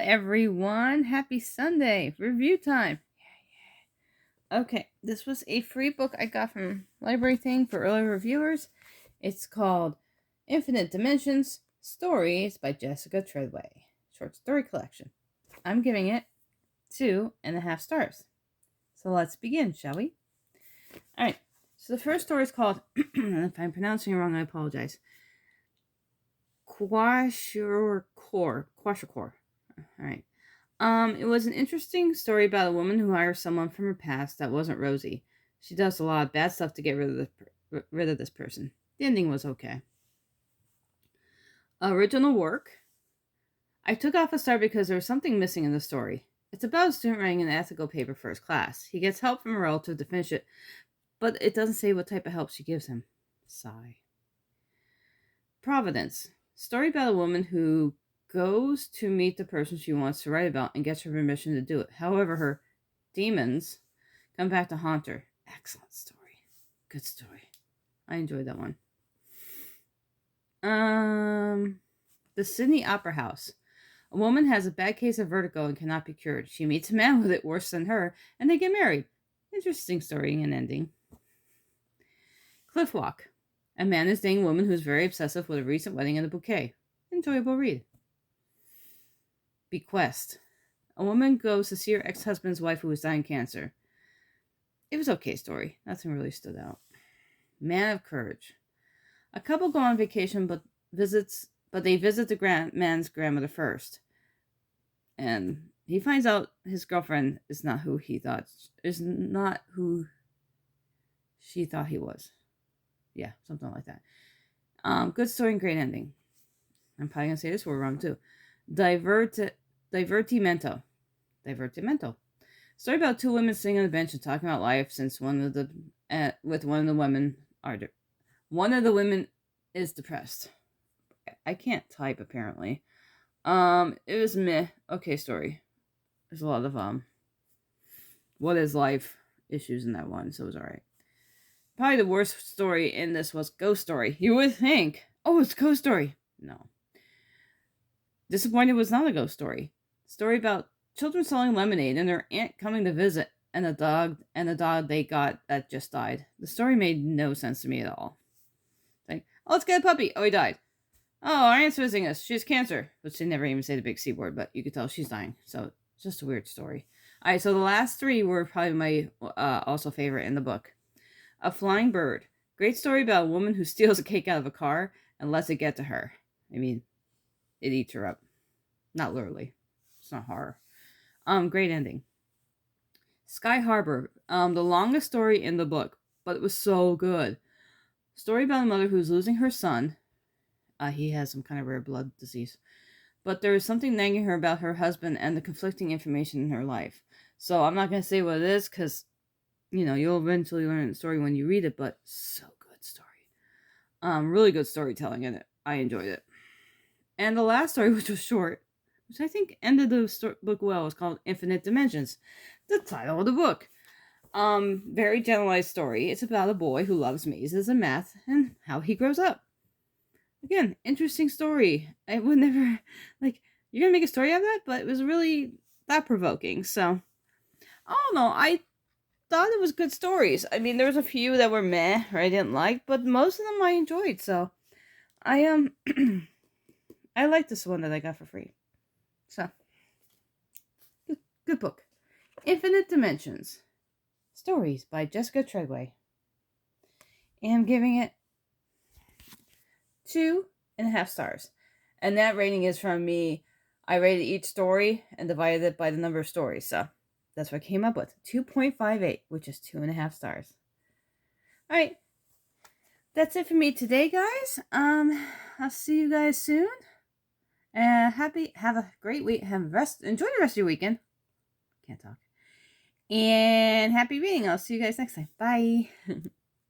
everyone. Happy Sunday. Review time. Okay, this was a free book I got from Library Thing for early reviewers. It's called Infinite Dimensions Stories by Jessica Treadway. Short story collection. I'm giving it 2.5 stars. So let's begin, shall we? Alright, so the first story is called, and if I'm pronouncing it wrong, I apologize. Kwashiorkor. Alright. It was an interesting story about a woman who hires someone from her past that wasn't Rosie. She does a lot of bad stuff to get rid of this person. The ending was okay. Original work. I took off a star because there was something missing in the story. It's about a student writing an ethical paper for his class. He gets help from a relative to finish it, but it doesn't say what type of help she gives him. Sigh. Providence. Story about a woman who goes to meet the person she wants to write about and gets her permission to do it. However, her demons come back to haunt her. Excellent story. Good story. I enjoyed that one. The Sydney Opera House. A woman has a bad case of vertigo and cannot be cured. She meets a man with it worse than her, and they get married. Interesting story and ending. Cliff Walk. A man is dating a woman who is very obsessive with a recent wedding and a bouquet. Enjoyable read. Bequest. A woman goes to see her ex-husband's wife who is dying of cancer. It was okay story. Nothing really stood out. Man of Courage. A couple go on vacation but they visit the man's grandmother first. And he finds out his girlfriend is not who she thought he was. Yeah, something like that. Good story and great ending. I'm probably going to say this word wrong too. Divertimento. Story about two women sitting on a bench and talking about life since one of the women is depressed. I can't type apparently. It was meh. Okay story. There's a lot of what is life issues in that one, so it was alright. Probably the worst story in this was Ghost Story. You would think, oh, it's Ghost Story. No. Disappointed was not a ghost story. Story about children selling lemonade and their aunt coming to visit and the dog they got that just died. The story made no sense to me at all. Like, oh, let's get a puppy. Oh, he died. Oh, our aunt's visiting us. She has cancer. Which they never even say the big C word, but you could tell she's dying. So it's just a weird story. Alright, so the last three were probably my also favorite in the book. A Flying Bird. Great story about a woman who steals a cake out of a car and lets it get to her. I mean, it eats her up. Not literally. It's not horror. Great ending. Sky Harbor. The longest story in the book, but it was so good. Story about a mother who's losing her son. He has some kind of rare blood disease. But there is something nagging her about her husband and the conflicting information in her life. So I'm not going to say what it is because, you'll eventually learn the story when you read it, but so good story. Really good storytelling in it. I enjoyed it. And the last story, which was short, which I think ended the book well, is called Infinite Dimensions. The title of the book. Very generalized story. It's about a boy who loves mazes and math and how he grows up. Again, interesting story. I would never, you're going to make a story out of that? But it was really thought-provoking. So, I don't know. I thought it was good stories. I mean, there was a few that were meh or I didn't like, but most of them I enjoyed. So, I I like this one that I got for free. So, good book. Infinite Dimensions. Stories by Jessica Treadway. And I'm giving it 2.5 stars. And that rating is from me. I rated each story and divided it by the number of stories. So, that's what I came up with. 2.58, which is 2.5 stars. Alright. That's it for me today, guys. I'll see you guys soon. Have a great week. Enjoy the rest of your weekend. Can't talk. And happy reading. I'll see you guys next time. Bye.